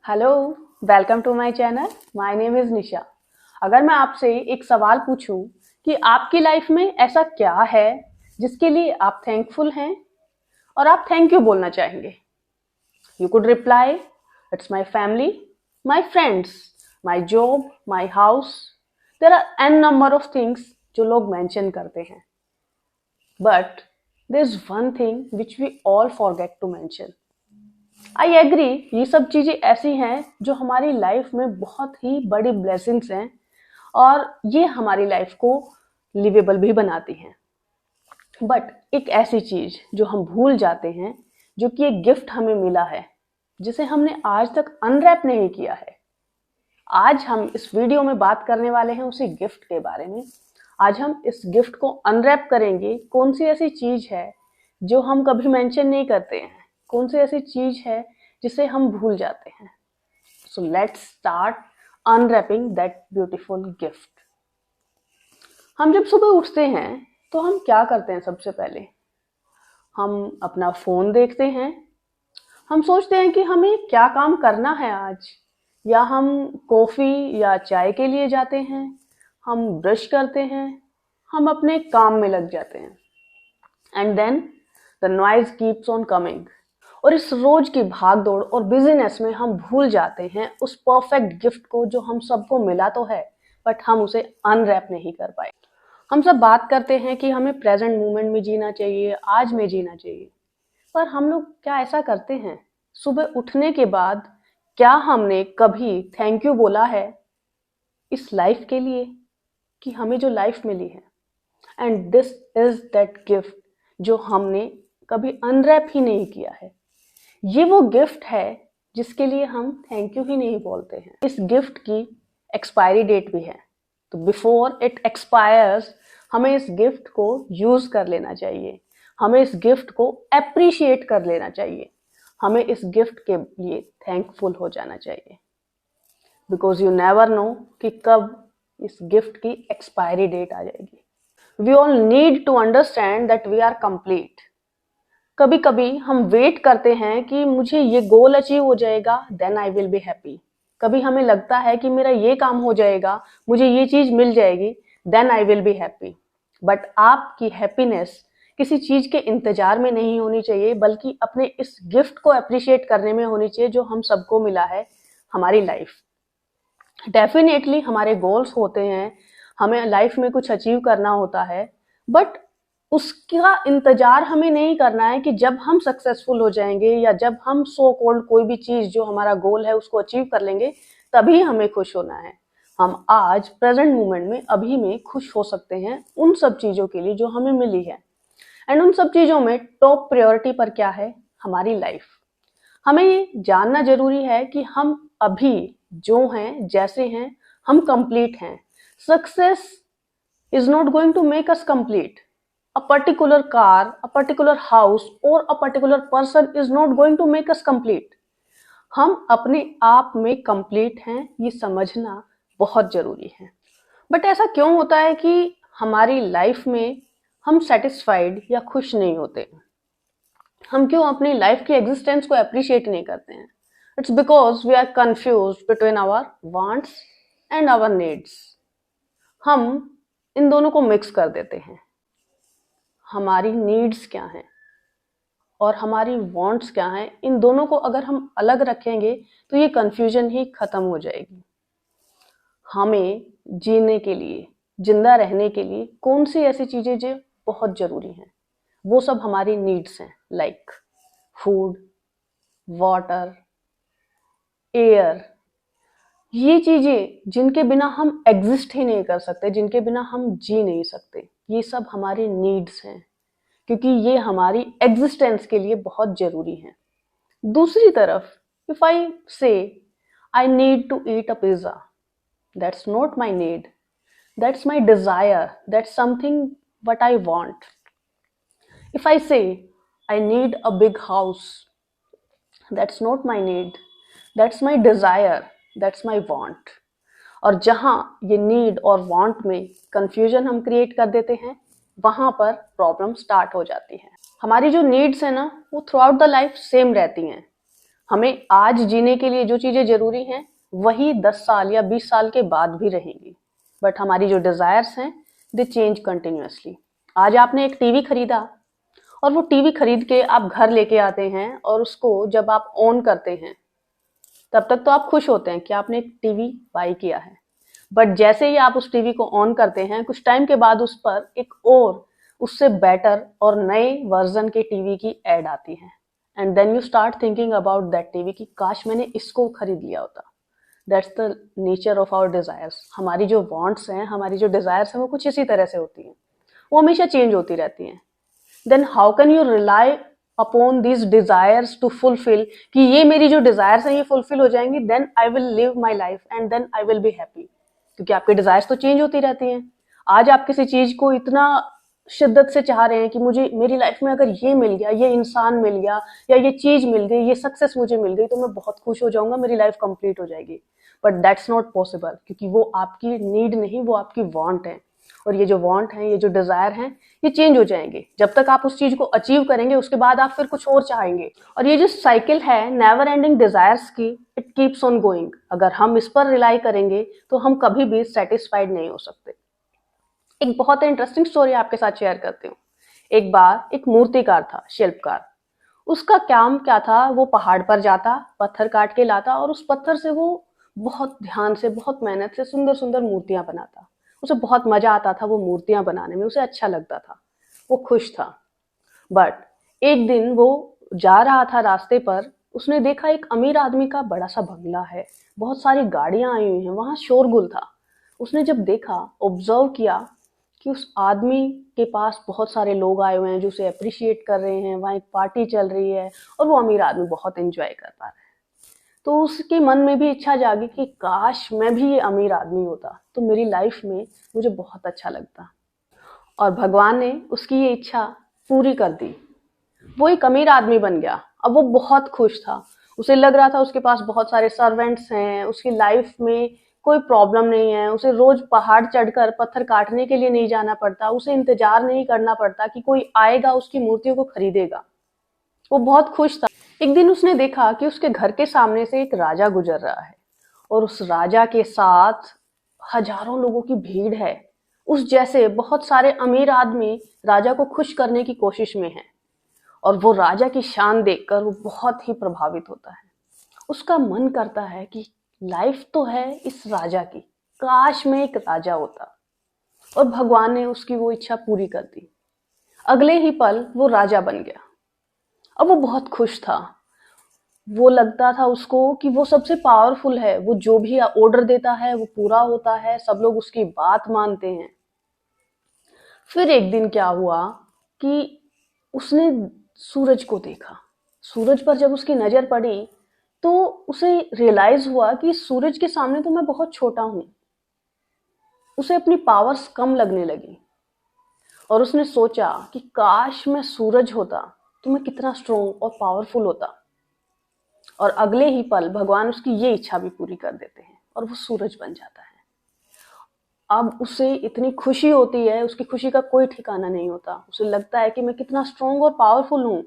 Hello, welcome to my channel. My name is Nisha. अगर मैं आपसे एक सवाल पूछूं कि आपकी लाइफ में ऐसा क्या है जिसके लिए आप थैंकफुल हैं और आप थैंक यू बोलना चाहेंगे, you could reply, it's my family, my friends, my job, my house. There are an number of things जो लोग मेंशन करते हैं, but there is one thing which we all forget to mention. I agree, ये सब चीजें ऐसी हैं जो हमारी लाइफ में बहुत ही बड़ी ब्लेसिंग्स हैं और ये हमारी लाइफ को लिवेबल भी बनाती हैं। बट एक ऐसी चीज जो हम भूल जाते हैं, जो कि एक गिफ्ट हमें मिला है, जिसे हमने आज तक अनरैप नहीं किया है। आज हम इस वीडियो में बात करने वाले हैं उसी गिफ्ट के बारे में। आज हम इस गिफ्ट को अनरैप करेंगे। कौन सी ऐसी चीज है जो हम कभी मेंशन नहीं करते हैं, कौन सी ऐसी चीज है जिसे हम भूल जाते हैं। So let's start unwrapping that beautiful gift. हम जब सुबह उठते हैं तो हम क्या करते हैं? सबसे पहले हम अपना फोन देखते हैं। हम सोचते हैं कि हमें क्या काम करना है आज, या हम कॉफी या चाय के लिए जाते हैं, हम ब्रश करते हैं, हम अपने काम में लग जाते हैं। And then the noise keeps on coming. और इस रोज की भाग दौड़ और बिजीनेस में हम भूल जाते हैं उस परफेक्ट गिफ्ट को जो हम सबको मिला तो है, बट हम उसे अनरैप नहीं कर पाए। हम सब बात करते हैं कि हमें प्रेजेंट मोमेंट में जीना चाहिए, आज में जीना चाहिए, पर हम लोग क्या ऐसा करते हैं? सुबह उठने के बाद क्या हमने कभी थैंक यू बोला है इस लाइफ के लिए, कि हमें जो लाइफ मिली है? And this is that gift जो हमने कभी अनरैप ही नहीं किया है। ये वो गिफ्ट है जिसके लिए हम थैंक यू ही नहीं बोलते हैं। इस गिफ्ट की एक्सपायरी डेट भी है, तो बिफोर इट एक्सपायर्स हमें इस गिफ्ट को यूज कर लेना चाहिए। हमें इस गिफ्ट को एप्रिशिएट कर लेना चाहिए। हमें इस गिफ्ट के लिए थैंकफुल हो जाना चाहिए, बिकॉज यू नेवर नो कि कब इस गिफ्ट की एक्सपायरी डेट आ जाएगी। We all need to understand that we are complete. कभी कभी हम वेट करते हैं कि मुझे ये गोल अचीव हो जाएगा, then I will be happy. कभी हमें लगता है कि मेरा ये काम हो जाएगा, मुझे ये चीज मिल जाएगी, then I will be happy. But आपकी हैप्पीनेस किसी चीज के इंतजार में नहीं होनी चाहिए, बल्कि अपने इस गिफ्ट को अप्रिशिएट करने में होनी चाहिए जो हम सबको मिला है, हमारी लाइफ। डेफिनेटली हमारे गोल्स होते हैं, हमें लाइफ में कुछ अचीव करना होता है, बट उसका इंतजार हमें नहीं करना है कि जब हम सक्सेसफुल हो जाएंगे या जब हम सो कॉल्ड कोई भी चीज जो हमारा गोल है उसको अचीव कर लेंगे तभी हमें खुश होना है। हम आज प्रेजेंट मोमेंट में, अभी में खुश हो सकते हैं उन सब चीजों के लिए जो हमें मिली है। एंड उन सब चीजों में टॉप प्रायोरिटी पर क्या है? हमारी लाइफ। हमें ये जानना जरूरी है कि हम अभी जो हैं, जैसे हैं, हम कंप्लीट हैं। Success is not going to make us complete. A particular car, a particular house or a particular person is not going to make us complete. हम अपने आप में कंप्लीट हैं, ये समझना बहुत जरूरी है। बट ऐसा क्यों होता है कि हमारी लाइफ में हम सेटिस्फाइड या खुश नहीं होते? हम क्यों अपनी लाइफ की एग्जिस्टेंस को अप्रिशिएट नहीं करते हैं? It's because we are confuse between our wants and our needs. हम इन दोनों को मिक्स कर देते हैं। हमारी नीड्स क्या हैं और हमारी वांट्स क्या हैं, इन दोनों को अगर हम अलग रखेंगे तो ये कंफ्यूजन ही खत्म हो जाएगी। हमें जीने के लिए, जिंदा रहने के लिए कौन सी ऐसी चीजें जो बहुत जरूरी हैं, वो सब हमारी नीड्स हैं, लाइक फूड, वाटर, एयर। ये चीजें जिनके बिना हम एग्जिस्ट ही नहीं कर सकते, जिनके बिना हम जी नहीं सकते, ये सब हमारी नीड्स हैं, क्योंकि ये हमारी एग्जिस्टेंस के लिए बहुत जरूरी है। दूसरी तरफ, if I say I need to eat a pizza, that's not my need, that's my desire, that's something what I want. If I say I need a big house, that's not my need, that's my desire, that's my want. और जहां ये need और want में confusion हम create कर देते हैं, वहां पर प्रॉब्लम स्टार्ट हो जाती है। हमारी जो नीड्स है ना, वो through out the life same रहती हैं। हमें आज जीने के लिए जो चीजें जरूरी हैं वही 10 साल या 20 साल के बाद भी रहेंगी, बट हमारी जो डिजायर्स हैं दे चेंज कंटिन्यूअसली। आज आपने एक टीवी खरीदा और वो टीवी खरीद के आप घर लेके आते हैं और उसको जब आप ऑन करते हैं तब तक तो आप खुश होते हैं कि आपने एक टीवी बाई किया है, बट जैसे ही आप उस टीवी को ऑन करते हैं कुछ टाइम के बाद उस पर एक और उससे बेटर और नए वर्जन के टीवी की एड आती है, and then you start thinking about that TV कि काश मैंने इसको खरीद लिया होता। That's the nature of our desires. हमारी जो वांट्स हैं, हमारी जो डिजायर्स हैं, वो कुछ इसी तरह से होती हैं, वो हमेशा चेंज होती रहती हैं। Then how can you rely upon these desires to fulfil कि ये मेरी जो डिजायर्स हैं ये फुलफिल हो जाएंगी, then I will live my life and then I will be happy. क्योंकि आपके डिजायर्स तो चेंज होती रहती हैं। आज आप किसी चीज को इतना शिद्दत से चाह रहे हैं कि मुझे मेरी लाइफ में अगर ये मिल गया, ये इंसान मिल गया, या ये चीज मिल गई, ये सक्सेस मुझे मिल गई, तो मैं बहुत खुश हो जाऊंगा, मेरी लाइफ कंप्लीट हो जाएगी। बट दैट्स नॉट पॉसिबल, क्योंकि वो आपकी नीड नहीं, वो आपकी वांट है। और ये जो वांट है, ये जो डिजायर है, ये चेंज हो जाएंगे। जब तक आप उस चीज को अचीव करेंगे उसके बाद आप फिर कुछ और चाहेंगे। और ये जो साइकिल है नेवर एंडिंग डिजायर्स की, इट कीप्स ऑन गोइंग। अगर हम इस पर रिलाई करेंगे तो हम कभी भी सेटिस्फाइड नहीं हो सकते। एक बहुत इंटरेस्टिंग स्टोरी आपके साथ शेयर करती हूँ। एक बार एक मूर्तिकार था, शिल्पकार। उसका काम क्या था, वो पहाड़ पर जाता, पत्थर काट के लाता और उस पत्थर से वो बहुत ध्यान से, बहुत मेहनत से सुंदर सुंदर मूर्तियां बनाता। उसे बहुत मजा आता था वो मूर्तियां बनाने में, उसे अच्छा लगता था, वो खुश था। बट एक दिन वो जा रहा था, रास्ते पर उसने देखा एक अमीर आदमी का बड़ा सा बंगला है, बहुत सारी गाड़ियां आई हुई हैं, वहां शोरगुल था। उसने जब देखा, ऑब्जर्व किया कि उस आदमी के पास बहुत सारे लोग आए हुए हैं जो उसे अप्रिशिएट कर रहे हैं, वहाँ एक पार्टी चल रही है और वो अमीर आदमी बहुत एंजॉय कर पा रहा है। तो उसके मन में भी इच्छा जागी कि काश मैं भी ये अमीर आदमी होता तो मेरी लाइफ में मुझे बहुत अच्छा लगता। और भगवान ने उसकी ये इच्छा पूरी कर दी। वो एक अमीर आदमी बन गया। अब वो बहुत खुश था। उसे लग रहा था उसके पास बहुत सारे सर्वेंट्स हैं, उसकी लाइफ में कोई प्रॉब्लम नहीं है, उसे रोज पहाड़ चढ़कर पत्थर काटने के लिए नहीं जाना पड़ता, उसे इंतजार नहीं करना पड़ता कि कोई आएगा उसकी मूर्तियों को खरीदेगा। वो बहुत खुश था। एक दिन उसने देखा कि उसके घर के सामने से एक राजा गुजर रहा है और उस राजा के साथ हजारों लोगों की भीड़ है। उस जैसे बहुत सारे अमीर आदमी राजा को खुश करने की कोशिश में हैं और वो राजा की शान देखकर वो बहुत ही प्रभावित होता है। उसका मन करता है कि लाइफ तो है इस राजा की, काश मैं एक राजा होता। और भगवान ने उसकी वो इच्छा पूरी कर दी। अगले ही पल वो राजा बन गया। अब वो बहुत खुश था। वो लगता था उसको कि वो सबसे पावरफुल है, वो जो भी ऑर्डर देता है वो पूरा होता है, सब लोग उसकी बात मानते हैं। फिर एक दिन क्या हुआ कि उसने सूरज को देखा। सूरज पर जब उसकी नजर पड़ी तो उसे रियलाइज हुआ कि सूरज के सामने तो मैं बहुत छोटा हूं। उसे अपनी पावर्स कम लगने लगी और उसने सोचा कि काश मैं सूरज होता तो मैं कितना स्ट्रोंग और पावरफुल होता। और अगले ही पल भगवान उसकी ये इच्छा भी पूरी कर देते हैं और वो सूरज बन जाता है। अब उसे इतनी खुशी होती है, उसकी खुशी का कोई ठिकाना नहीं होता। उसे लगता है कि मैं कितना स्ट्रोंग और पावरफुल हूं।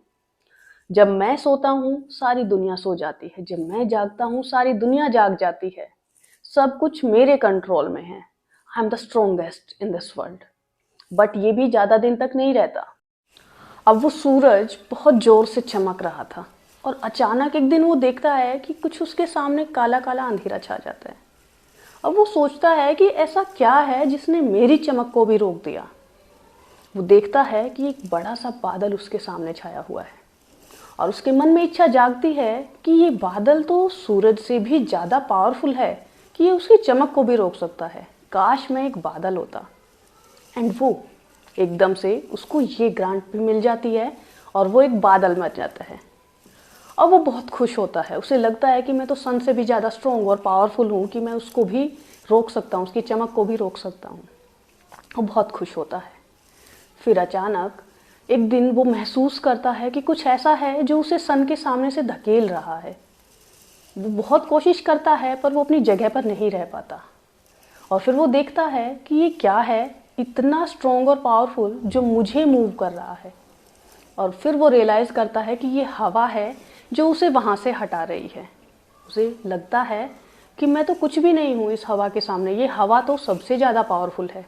जब मैं सोता हूं सारी दुनिया सो जाती है, जब मैं जागता हूं सारी दुनिया जाग जाती है। सब कुछ मेरे कंट्रोल में है। I am the strongest in this world. But ये भी ज्यादा दिन तक नहीं रहता। अब वो सूरज बहुत जोर से चमक रहा था और अचानक एक दिन वो देखता है कि कुछ उसके सामने काला काला अंधेरा छा जाता है। अब वो सोचता है कि ऐसा क्या है जिसने मेरी चमक को भी रोक दिया। वो देखता है कि एक बड़ा सा बादल उसके सामने छाया हुआ है और उसके मन में इच्छा जागती है कि ये बादल तो सूरज से भी ज्यादा पावरफुल है कि ये उसकी चमक को भी रोक सकता है। काश मैं एक बादल होता। एंड वो एकदम से उसको ये ग्रांट भी मिल जाती है और वो एक बादल बन जाता है। और वो बहुत खुश होता है। उसे लगता है कि मैं तो सन से भी ज़्यादा स्ट्रॉन्ग और पावरफुल हूँ कि मैं उसको भी रोक सकता हूँ, उसकी चमक को भी रोक सकता हूँ। वो बहुत खुश होता है। फिर अचानक एक दिन वो महसूस करता है कि कुछ ऐसा है जो उसे सन के सामने से धकेल रहा है। वो बहुत कोशिश करता है पर वो अपनी जगह पर नहीं रह पाता। और फिर वो देखता है कि ये क्या है इतना स्ट्रॉन्ग और पावरफुल जो मुझे मूव कर रहा है। और फिर वो रियलाइज़ करता है कि ये हवा है जो उसे वहाँ से हटा रही है। उसे लगता है कि मैं तो कुछ भी नहीं हूँ इस हवा के सामने, ये हवा तो सबसे ज़्यादा पावरफुल है,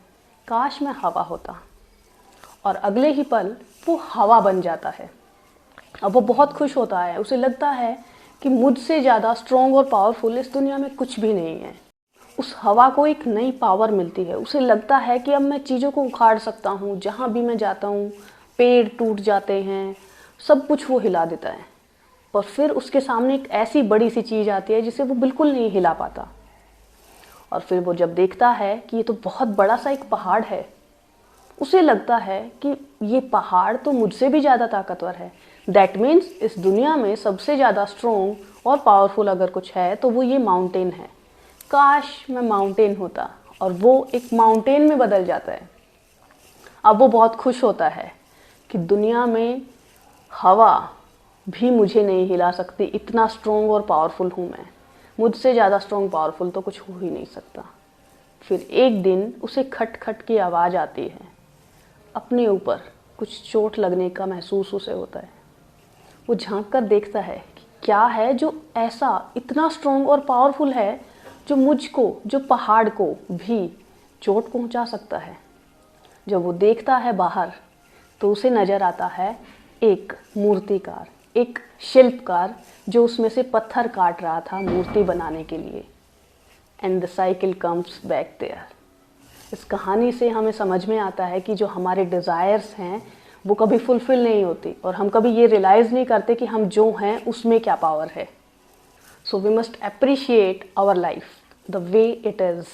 काश मैं हवा होता। और अगले ही पल वो हवा बन जाता है। अब वो बहुत खुश होता है, उसे लगता है कि मुझसे ज़्यादा स्ट्रॉन्ग और पावरफुल इस दुनिया में कुछ भी नहीं है। उस हवा को एक नई पावर मिलती है, उसे लगता है कि अब मैं चीज़ों को उखाड़ सकता हूँ, जहाँ भी मैं जाता हूँ पेड़ टूट जाते हैं, सब कुछ वो हिला देता है। पर फिर उसके सामने एक ऐसी बड़ी सी चीज़ आती है जिसे वो बिल्कुल नहीं हिला पाता। और फिर वो जब देखता है कि ये तो बहुत बड़ा सा एक पहाड़ है, उसे लगता है कि ये पहाड़ तो मुझसे भी ज़्यादा ताकतवर है। दैट मीन्स इस दुनिया में सबसे ज़्यादा स्ट्रॉन्ग और पावरफुल अगर कुछ है तो वो ये माउंटेन है। काश मैं माउंटेन होता, और वो एक माउंटेन में बदल जाता है। अब वो बहुत खुश होता है कि दुनिया में हवा भी मुझे नहीं हिला सकती, इतना स्ट्रॉन्ग और पावरफुल हूँ मैं, मुझसे ज़्यादा स्ट्रॉन्ग पावरफुल तो कुछ हो ही नहीं सकता। फिर एक दिन उसे खट खट की आवाज़ आती है, अपने ऊपर कुछ चोट लगने का महसूस उसे होता है। वो झांक कर देखता है कि क्या है जो ऐसा इतना स्ट्रॉन्ग और पावरफुल है जो मुझको, जो पहाड़ को भी चोट पहुंचा सकता है। जब वो देखता है बाहर तो उसे नज़र आता है एक मूर्तिकार, एक शिल्पकार जो उसमें से पत्थर काट रहा था मूर्ति बनाने के लिए। And the cycle comes back there. इस कहानी से हमें समझ में आता है कि जो हमारे डिज़ायर्स हैं वो कभी फुलफिल नहीं होती, और हम कभी ये रियलाइज़ नहीं करते कि हम जो हैं उसमें क्या पावर है। So we must appreciate our life the way it is.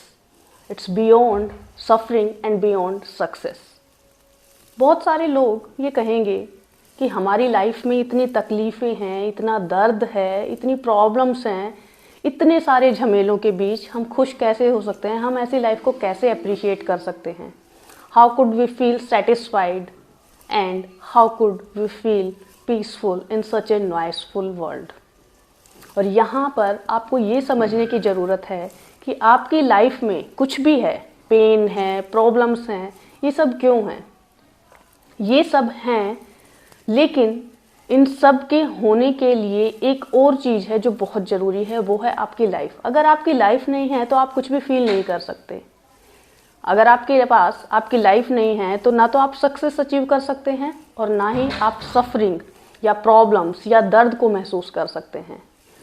It's beyond suffering and beyond success. बहुत सारे लोग ये कहेंगे कि हमारी लाइफ में इतनी तकलीफ़ें हैं, इतना दर्द है, इतनी प्रॉब्लम्स हैं, इतने सारे झमेलों के बीच हम खुश कैसे हो सकते हैं, हम ऐसी लाइफ को कैसे अप्रिशिएट कर सकते हैं। How could we feel satisfied and how could we feel peaceful in such a noiseful world. और यहाँ पर आपको ये समझने की ज़रूरत है कि आपकी लाइफ में कुछ भी है, पेन है, प्रॉब्लम्स हैं, ये सब क्यों हैं? ये सब हैं, लेकिन इन सब के होने के लिए एक और चीज़ है जो बहुत ज़रूरी है, वो है आपकी लाइफ। अगर आपकी लाइफ नहीं है तो आप कुछ भी फील नहीं कर सकते। अगर आपके पास आपकी लाइफ नहीं है तो ना तो आप सक्सेस अचीव कर सकते हैं और ना ही आप सफरिंग या प्रॉब्लम्स या दर्द को महसूस कर सकते हैं।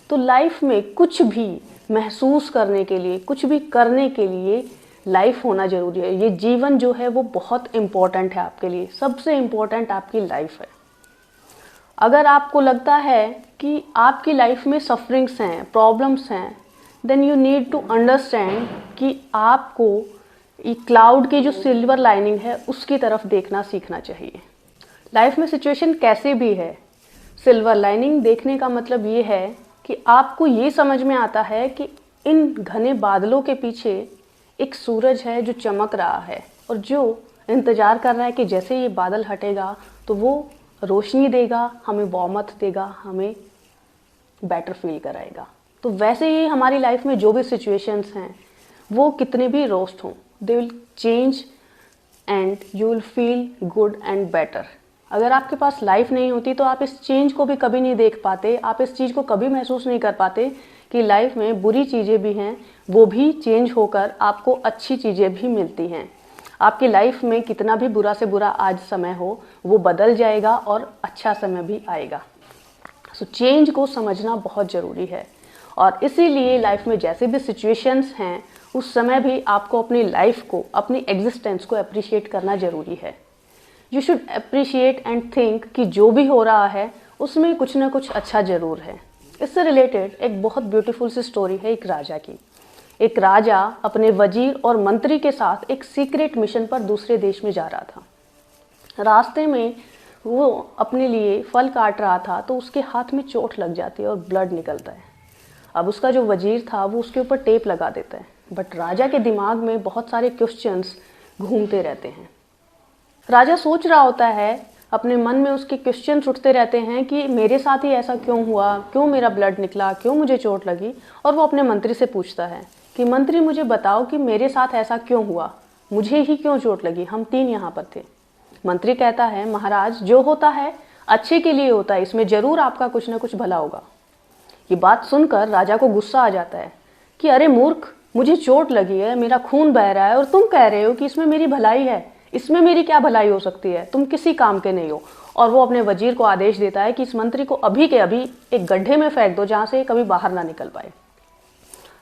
तो लाइफ में कुछ भी महसूस करने के लिए, कुछ भी करने के लिए लाइफ होना ज़रूरी है। ये जीवन जो है वो बहुत इम्पोर्टेंट है आपके लिए, सबसे इम्पोर्टेंट आपकी लाइफ है। अगर आपको लगता है कि आपकी लाइफ में सफरिंग्स हैं, प्रॉब्लम्स हैं, then you need to understand कि आपको क्लाउड की जो सिल्वर लाइनिंग है उसकी तरफ देखना सीखना चाहिए। लाइफ में सिचुएशन कैसे भी है, सिल्वर लाइनिंग देखने का मतलब ये है कि आपको ये समझ में आता है कि इन घने बादलों के पीछे एक सूरज है जो चमक रहा है और जो इंतज़ार कर रहा है कि जैसे ये बादल हटेगा तो वो रोशनी देगा, हमें वार्मथ देगा, हमें बेटर फील कराएगा। तो वैसे ही हमारी लाइफ में जो भी सिचुएशंस हैं वो कितने भी रोस्ट हों, they will change and you will feel good and better. अगर आपके पास लाइफ नहीं होती तो आप इस चेंज को भी कभी नहीं देख पाते, आप इस चीज़ को कभी महसूस नहीं कर पाते कि लाइफ में बुरी चीज़ें भी हैं, वो भी चेंज होकर आपको अच्छी चीज़ें भी मिलती हैं। आपकी लाइफ में कितना भी बुरा से बुरा आज समय हो वो बदल जाएगा और अच्छा समय भी आएगा। सो चेंज को समझना बहुत ज़रूरी है और इसीलिए लाइफ में जैसे भी सिचुएशंस हैं उस समय भी आपको अपनी लाइफ को, अपनी एग्जिस्टेंस को अप्रिशिएट करना ज़रूरी है। You should appreciate and think कि जो भी हो रहा है उसमें कुछ ना कुछ अच्छा ज़रूर है। इससे रिलेटेड एक बहुत ब्यूटीफुल सी स्टोरी है एक राजा की। एक राजा अपने वजीर और मंत्री के साथ एक सीक्रेट मिशन पर दूसरे देश में जा रहा था। रास्ते में वो अपने लिए फल काट रहा था तो उसके हाथ में चोट लग जाती है और ब्लड निकलता है। अब उसका जो वजीर था वो उसके ऊपर टेप लगा देता है, बट राजा के दिमाग में बहुत सारे क्वेश्चंस घूमते रहते हैं। राजा सोच रहा होता है, अपने मन में उसके क्वेश्चंस उठते रहते हैं कि मेरे साथ ही ऐसा क्यों हुआ, क्यों मेरा ब्लड निकला, क्यों मुझे चोट लगी। और वो अपने मंत्री से पूछता है कि मंत्री मुझे बताओ कि मेरे साथ ऐसा क्यों हुआ, मुझे ही क्यों चोट लगी, हम तीन यहाँ पर थे। मंत्री कहता है महाराज जो होता है अच्छे के लिए होता है, इसमें जरूर आपका कुछ ना कुछ भला होगा। ये बात सुनकर राजा को गुस्सा आ जाता है कि अरे मूर्ख, मुझे चोट लगी है, मेरा खून बह रहा है और तुम कह रहे हो कि इसमें मेरी भलाई है। इसमें मेरी क्या भलाई हो सकती है, तुम किसी काम के नहीं हो। और वो अपने वजीर को आदेश देता है कि इस मंत्री को अभी के अभी एक गड्ढे में फेंक दो जहां से ये कभी बाहर ना निकल पाए।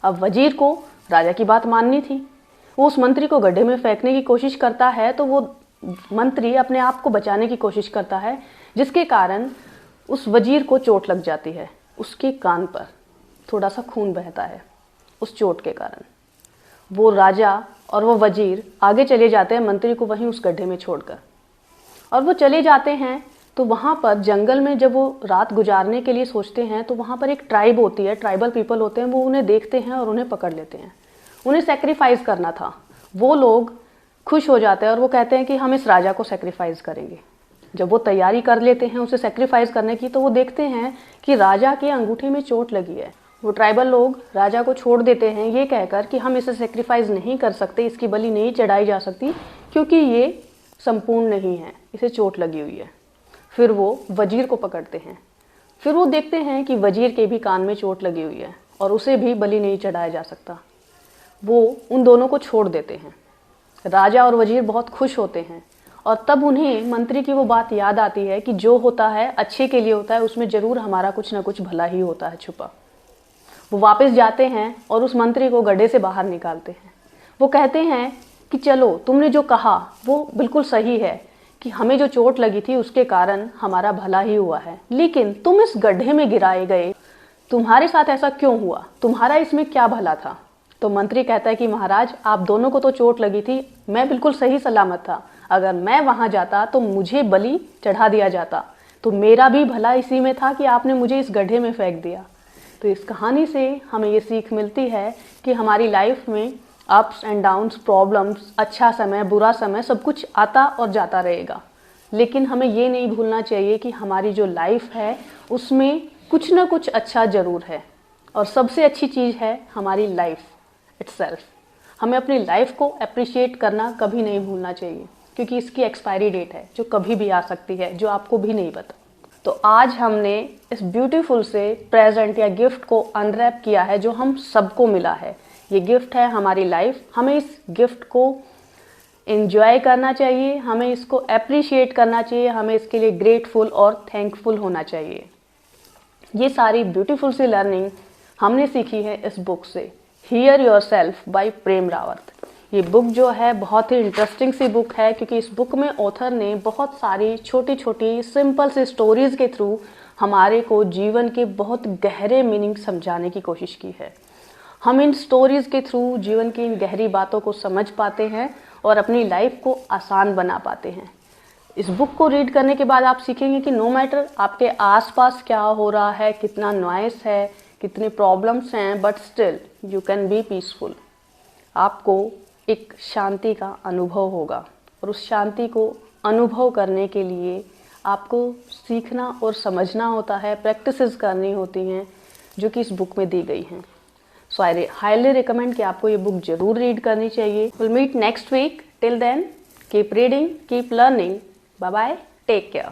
अब वजीर को राजा की बात माननी थी। वो उस मंत्री को गड्ढे में फेंकने की कोशिश करता है तो वो मंत्री अपने आप को बचाने की कोशिश करता है, जिसके कारण उस वजीर को चोट लग जाती है। उसके कान पर थोड़ा सा खून बहता है उस चोट के कारण। वो राजा और वो वजीर आगे चले जाते हैं मंत्री को वहीं उस गड्ढे में छोड़कर। और वो चले जाते हैं तो वहाँ पर जंगल में जब वो रात गुजारने के लिए सोचते हैं तो वहाँ पर एक ट्राइब होती है, ट्राइबल पीपल होते हैं। वो उन्हें देखते हैं और उन्हें पकड़ लेते हैं। उन्हें सेक्रीफाइस करना था। वो लोग खुश हो जाते हैं और वो कहते हैं कि हम इस राजा को सेक्रीफाइस करेंगे। जब वो तैयारी कर लेते हैं उसे सेक्रीफाइस करने की तो वो देखते हैं कि राजा के अंगूठे में चोट लगी है। वो ट्राइबल लोग राजा को छोड़ देते हैं ये कहकर कि हम इसे सेक्रीफाइस नहीं कर सकते, इसकी बलि नहीं चढ़ाई जा सकती क्योंकि ये संपूर्ण नहीं है, इसे चोट लगी हुई है। फिर वो वजीर को पकड़ते हैं। फिर वो देखते हैं कि वजीर के भी कान में चोट लगी हुई है और उसे भी बलि नहीं चढ़ाया जा सकता। वो उन दोनों को छोड़ देते हैं। राजा और वजीर बहुत खुश होते हैं और तब उन्हें मंत्री की वो बात याद आती है कि जो होता है अच्छे के लिए होता है, उसमें जरूर हमारा कुछ ना कुछ भला ही होता है छुपा। वो वापस जाते हैं और उस मंत्री को गड्ढे से बाहर निकालते हैं। वो कहते हैं कि चलो, तुमने जो कहा वो बिल्कुल सही है कि हमें जो चोट लगी थी उसके कारण हमारा भला ही हुआ है, लेकिन तुम इस गड्ढे में गिराए गए, तुम्हारे साथ ऐसा क्यों हुआ, तुम्हारा इसमें क्या भला था। तो मंत्री कहता है कि महाराज, आप दोनों को तो चोट लगी थी, मैं बिल्कुल सही सलामत था। अगर मैं वहां जाता तो मुझे बलि चढ़ा दिया जाता, तो मेरा भी भला इसी में था कि आपने मुझे इस गड्ढे में फेंक दिया। तो इस कहानी से हमें ये सीख मिलती है कि हमारी लाइफ में अप्स एंड डाउन्स, प्रॉब्लम्स, अच्छा समय, बुरा समय, सब कुछ आता और जाता रहेगा, लेकिन हमें ये नहीं भूलना चाहिए कि हमारी जो लाइफ है उसमें कुछ ना कुछ अच्छा जरूर है। और सबसे अच्छी चीज़ है हमारी लाइफ इटसेल्फ। हमें अपनी लाइफ को अप्रिशिएट करना कभी नहीं भूलना चाहिए, क्योंकि इसकी एक्सपायरी डेट है जो कभी भी आ सकती है, जो आपको भी नहीं पता। तो आज हमने इस ब्यूटीफुल से प्रेजेंट या गिफ्ट को अनरैप किया है जो हम सबको मिला है। ये गिफ्ट है हमारी लाइफ। हमें इस गिफ्ट को एंजॉय करना चाहिए, हमें इसको अप्रिशिएट करना चाहिए, हमें इसके लिए ग्रेटफुल और थैंकफुल होना चाहिए। ये सारी ब्यूटीफुल सी लर्निंग हमने सीखी है इस बुक से, हियर योरसेल्फ बाय प्रेम रावत। ये बुक जो है बहुत ही इंटरेस्टिंग सी बुक है, क्योंकि इस बुक में ऑथर ने बहुत सारी छोटी छोटी सिंपल सी स्टोरीज के थ्रू हमारे को जीवन के बहुत गहरे मीनिंग समझाने की कोशिश की है। हम इन स्टोरीज के थ्रू जीवन की इन गहरी बातों को समझ पाते हैं और अपनी लाइफ को आसान बना पाते हैं। इस बुक को रीड करने के बाद आप सीखेंगे कि नो मैटर आपके आसपास क्या हो रहा है, कितना नॉइस है, कितने प्रॉब्लम्स हैं, but still you can be peaceful. आपको एक शांति का अनुभव होगा और उस शांति को अनुभव करने के लिए आपको सीखना और समझना होता है, प्रैक्टिसेस करनी होती हैं जो कि इस बुक में दी गई हैं। सो आई हाईली रिकमेंड कि आपको ये बुक जरूर रीड करनी चाहिए। Will meet next week. Till then keep reading, keep learning. Bye bye, take care.